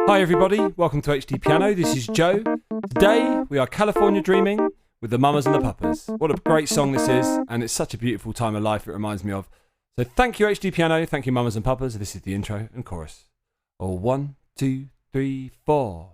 Hi everybody, welcome to HDpiano. This is Joe. Today we are California Dreaming with the Mamas and the Papas. What a great song this is, and it's such a beautiful time of life it reminds me of. So thank you HDpiano, thank you Mamas and Papas. This is the intro and chorus. Oh, 1, 2, 3, 4.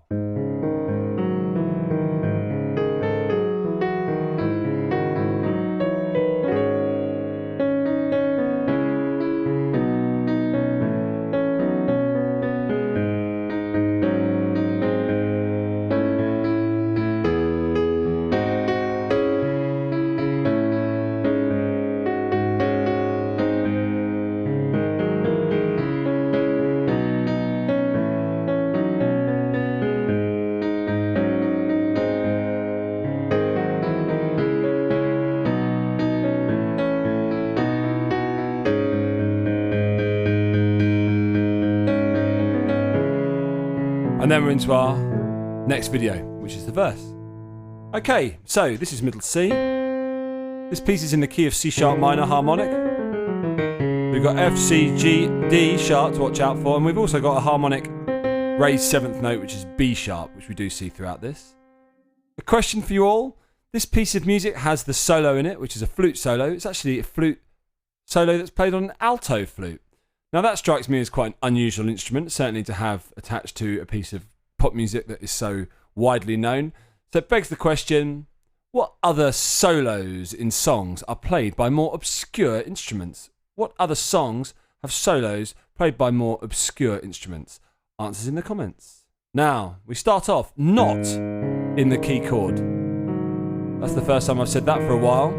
And then we're into our next video, which is the verse. Okay, so this is middle C. This piece is in the key of C sharp minor harmonic. We've got F, C, G, D sharp to watch out for, and we've also got a harmonic raised 7th note, which is B sharp, which we do see throughout this. A question for you all. This piece of music has the solo in it, which is a flute solo. It's actually a flute solo that's played on an alto flute. Now that strikes me as quite an unusual instrument, certainly to have attached to a piece of pop music that is so widely known. So it begs the question, what other solos in songs are played by more obscure instruments? What other songs have solos played by more obscure instruments? Answers in the comments. Now, we start off not in the key chord. That's the first time I've said that for a while.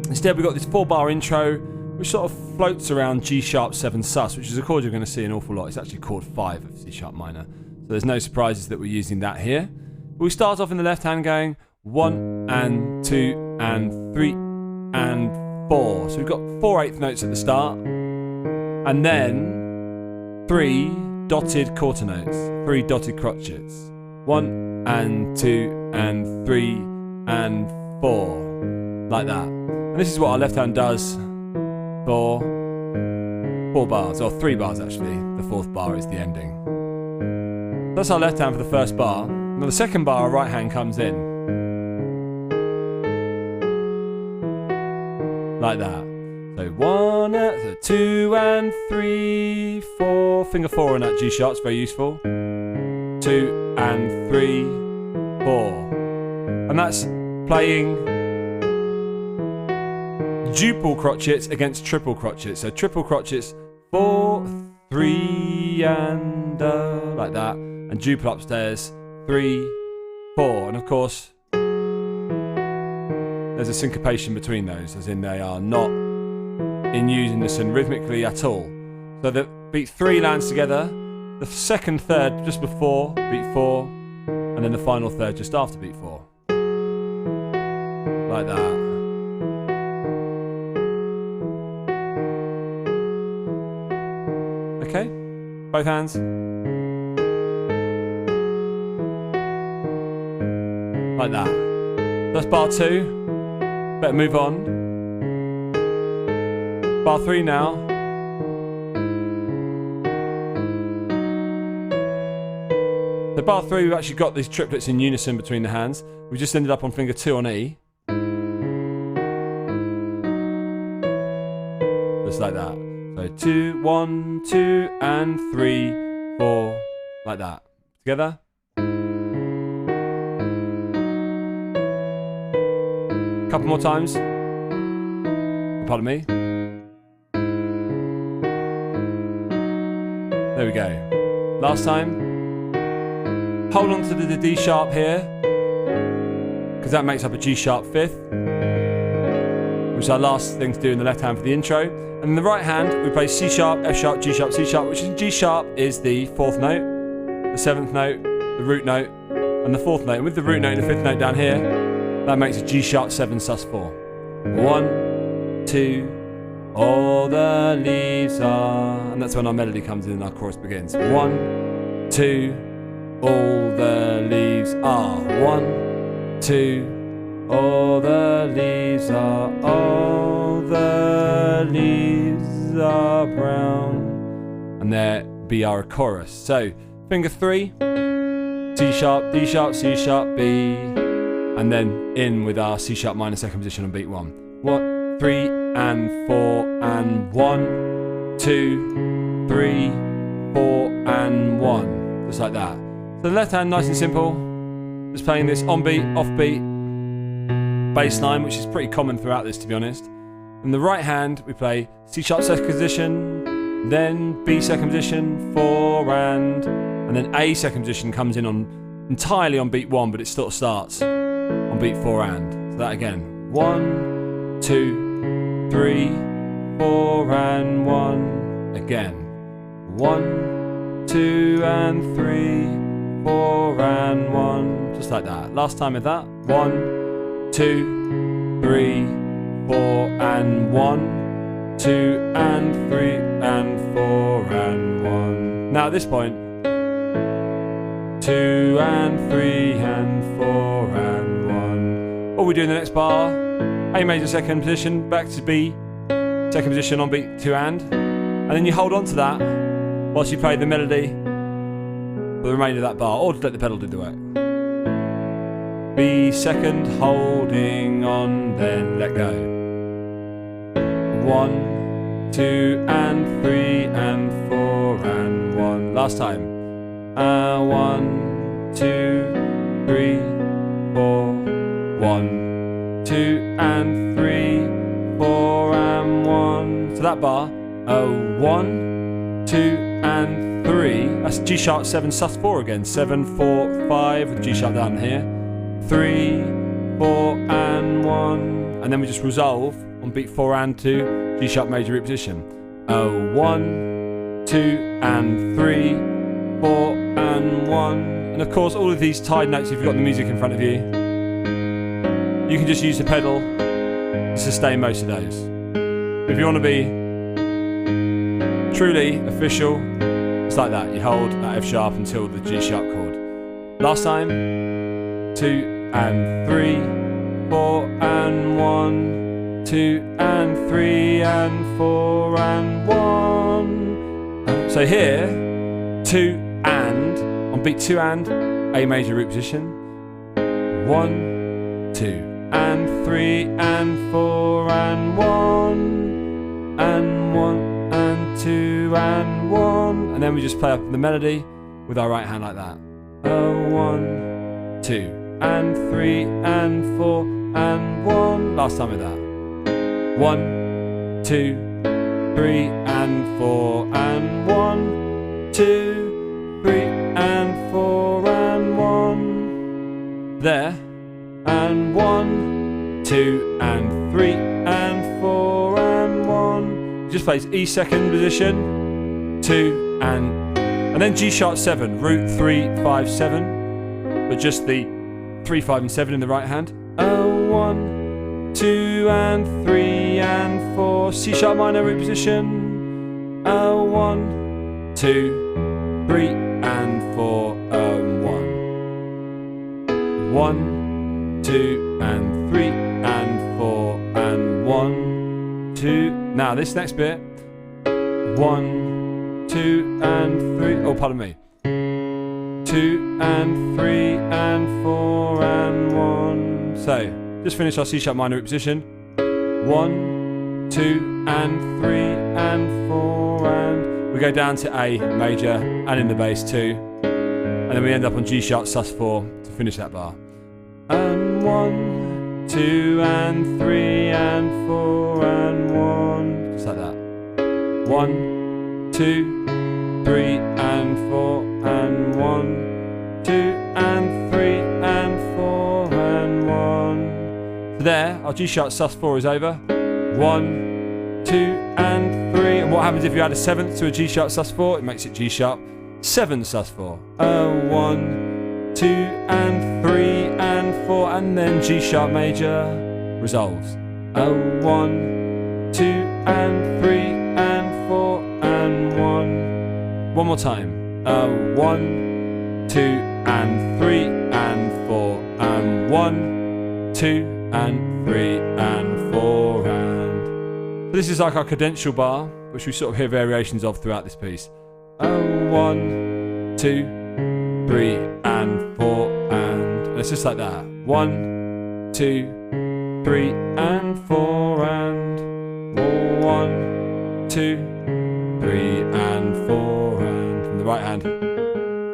Instead, we've got this 4-bar intro, which sort of floats around G sharp 7 sus, which is a chord you're going to see an awful lot. It's actually chord 5 of C sharp minor. So there's no surprises that we're using that here. But we start off in the left hand going 1 and 2 and 3 and 4. So we've got 4/8 notes at the start. And then 3 dotted quarter notes, 3 dotted crotchets. 1 and 2 and 3 and 4. Like that. And this is what our left hand does for 4 bars, or 3 bars actually. The 4th bar is the ending. That's our left hand for the first bar. Now the second bar, our right hand comes in. Like that. So 1, 2 and 3, 4. Finger 4 on that G sharp, it's very useful. 2 and 3, 4. And that's playing duple crotchets against triple crotchets. So triple crotchets, 4, 3 and like that. And duple upstairs, 3, 4. And of course, there's a syncopation between those, as in they are not in unison rhythmically at all. So the beat 3 lands together, the second third just before beat 4, and then the final third just after beat 4. Like that. Okay, both hands. Like that. That's bar 2. Better move on. Bar 3 now. So bar 3, we've actually got these triplets in unison between the hands. We just ended up on finger 2 on E. Just like that. So 2, 1, 2 and 3, 4, like that. Together. Couple more times. Pardon me. There we go. Last time. Hold on to the D sharp here, because that makes up a G sharp 5th, which is our last thing to do in the left hand for the intro. And in the right hand, we play C sharp, F sharp, G sharp, C sharp, which in G sharp is the 4th note, the 7th note, the root note, and the 4th note. And with the root note and the 5th note down here, that makes a G sharp 7 sus 4. 1, 2, all the leaves are... And that's when our melody comes in and our chorus begins. 1, 2, all the leaves are. 1, 2, all the leaves are. All the leaves are brown. And there be our chorus. So finger 3, C sharp, D sharp, C sharp, B, and then in with our C sharp minor second position on beat 1. 1, 3, and 4, and 1, 2, 3, 4, and 1. Just like that. So the left hand, nice and simple. Just playing this on beat, off beat, bass line, which is pretty common throughout this, to be honest. In the right hand, we play C sharp second position, then B second position, 4 and then A second position comes in on entirely on beat 1, but it sort of starts on beat 4 and. So that again, 1, 2, 3, 4 and 1. Again, 1, 2 and 3, 4 and 1. Just like that. Last time with that. 1, 2, 3, 4 and 1, 2 and 3 and 4 and 1. Now at this point, 2 and 3 and 4 and 1. What we do in the next bar, A major second position, back to B, second position on beat 2 and then you hold on to that whilst you play the melody for the remainder of that bar, or just let the pedal do the work. B second, holding on, then let go. 1, 2 and 3 and 4 and 1. Last time. 1, 2, 3, 4, 1, 2 and 3, 4 and 1. So that bar, 1, 2 and 3. That's G sharp 7 sus 4 again. 7, 4, 5 with G sharp down here. 3, 4 and 1. And then we just resolve on beat 4 and 2, G sharp major root position. 1, 2 and 3, 4 and 1. And of course all of these tied notes, if you've got the music in front of you, you can just use the pedal to sustain most of those. If you want to be truly official, it's like that. You hold that F sharp until the G sharp chord. Last time, 2 and 3, 4 and 1, 2 and 3 and 4 and 1. So here, 2 and, on beat 2 and, A major root position. 1, 2 and 3 and 4 and 1 and 1 and 2 and 1. And then we just play up the melody with our right hand like that. 1, 2 and 3 and 4 and 1. Last time with that. 1, 2, 3 and 4 and 1, 2, 3 and 4 and 1. There. And 1, 2 and 3 and 4 and 1. Just plays E second position, 2 and then G sharp 7, root 3, 5, 7, but just the 3, 5 and 7 in the right hand. 1, 2 and 3 and 4, C sharp minor root position. 1, 2, 3 and 4 and 1. 1, 2 and 3 and 4 and 1, 2. Now this next bit, 1, 2 and 3. Oh, pardon me. 2 and 3 and 4 and 1. So just finish our C sharp minor root position. 1, 2 and 3 and 4 and we go down to A major and in the bass 2, and then we end up on G sharp sus 4 to finish that bar. And 1, 2 and 3 and 4 and 1. Just like that. 1, 2, 3 and 4 and 1, 2 and 3 and 4 and 1. So there, our G sharp sus 4 is over. 1, 2 and 3. And what happens if you add a 7th to a G sharp sus 4? It makes it G sharp 7 sus 4. 1, 2 and 3 and 4, and then G sharp major resolves. 1, 2 and 3 and 4 and 1. One more time. 1, 2 and 3 and 4 and 1, 2 and 3 and 4 and. So this is like our cadential bar, which we sort of hear variations of throughout this piece. 1, 2 2, 3, and 4, and it's just like that. 1, 2, 3, and 4, and 1, 2, 3, and 4, and from the right hand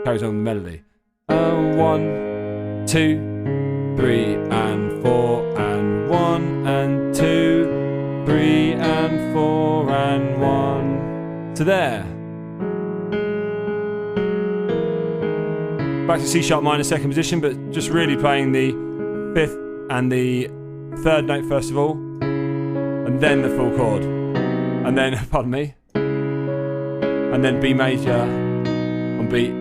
carries on the melody. 1, 2, 3, and 4, and 1, and 2, 3, and 4, and 1. So there. Back to C sharp minor, second position, but just really playing the 5th and the 3rd note first of all, and then the full chord, and then, pardon me, and then B major on beat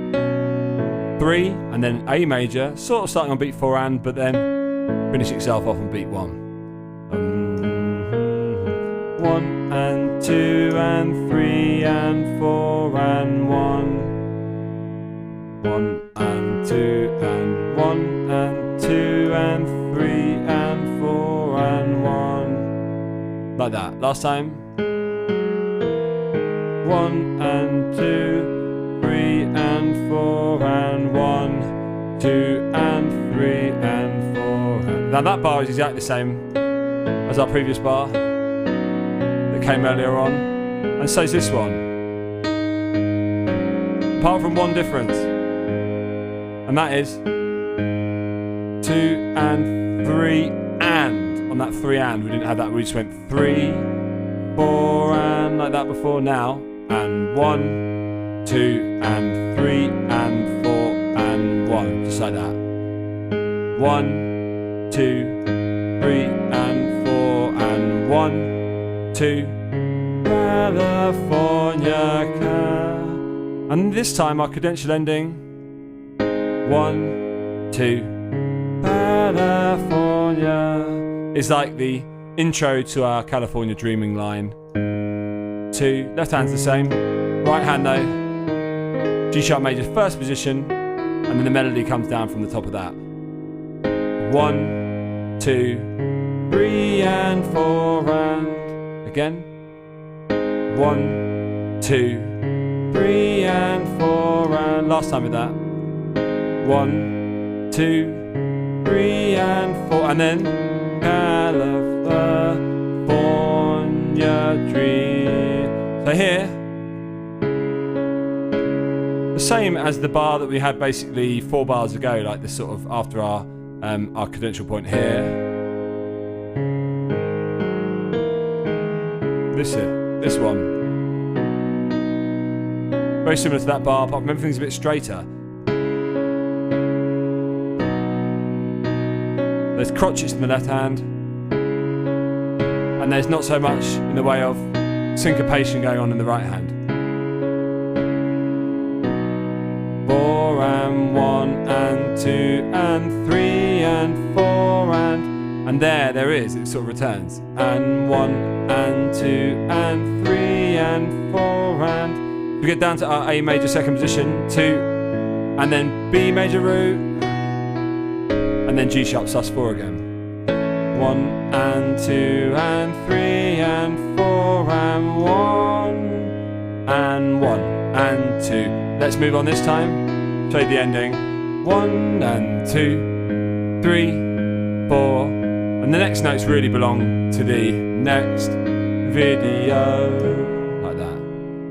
3, and then A major, sort of starting on beat 4 and, but then finishing itself off on beat 1. 1 and 2 and 3 and 4 and 1. 1 and 2 and 1 and 2 and 3 and 4 and 1. Like that. Last time. 1 and 2, 3 and 4 and 1, 2 and 3 and 4. Now that bar is exactly the same as our previous bar that came earlier on, and so is this one. Apart from one difference, and that is 2 and 3 and. On that 3 and, we didn't have that, we just went 3, 4 and like that before. Now, and 1, 2 and 3 and 4 and 1, just like that. 1, 2, 3 and 4 and 1, 2, California. And this time our cadential ending, 1, 2, California, is like the intro to our California Dreaming line. 2, left hand's the same, right hand though, G sharp major first position, and then the melody comes down from the top of that. 1, 2, 3 and 4 and again. 1, 2, 3 and 4 and last time with that. 1, 2, 3 and 4 and then California Dream. So here, the same as the bar that we had basically 4 bars ago, like this sort of after our cadential point here. This one. Very similar to that bar, apart from everything's a bit straighter. There's crotchets in the left hand, and there's not so much in the way of syncopation going on in the right hand. 4 and 1 and 2 and 3 and 4 and there is, it sort of returns. And 1 and 2 and 3 and 4 and we get down to our A major second position, 2, and then B major root, and then G sharp sus4 again. 1 and 2 and 3 and 4 and 1 and 1 and 2. Let's move on this time. Play the ending. 1 and 2, 3, 4, and the next notes really belong to the next video, like that.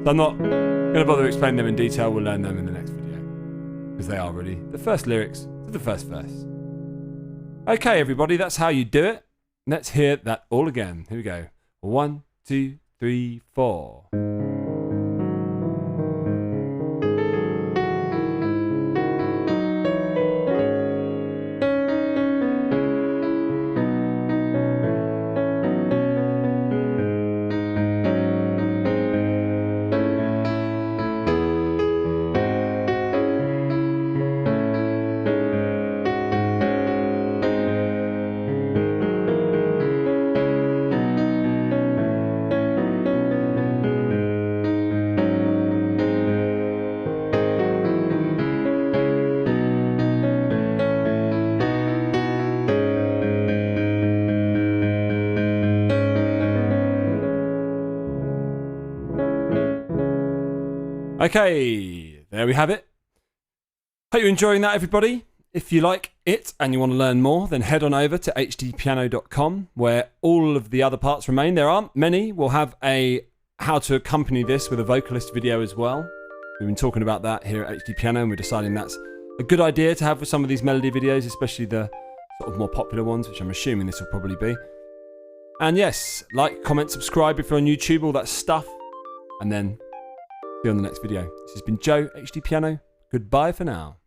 So I'm not going to bother explaining them in detail. We'll learn them in the next video because they are really the first lyrics to the first verse. Okay, everybody, that's how you do it. Let's hear that all again. Here we go. 1, 2, 3, 4. Okay, there we have it. Hope you're enjoying that, everybody. If you like it and you want to learn more, then head on over to hdpiano.com, where all of the other parts remain. There aren't many. We'll have a how to accompany this with a vocalist video as well. We've been talking about that here at HDpiano, and we're deciding that's a good idea to have with some of these melody videos, especially the sort of more popular ones, which I'm assuming this will probably be. And yes, like, comment, subscribe if you're on YouTube, all that stuff. And then see you on the next video. This has been Joe, HDpiano. Goodbye for now.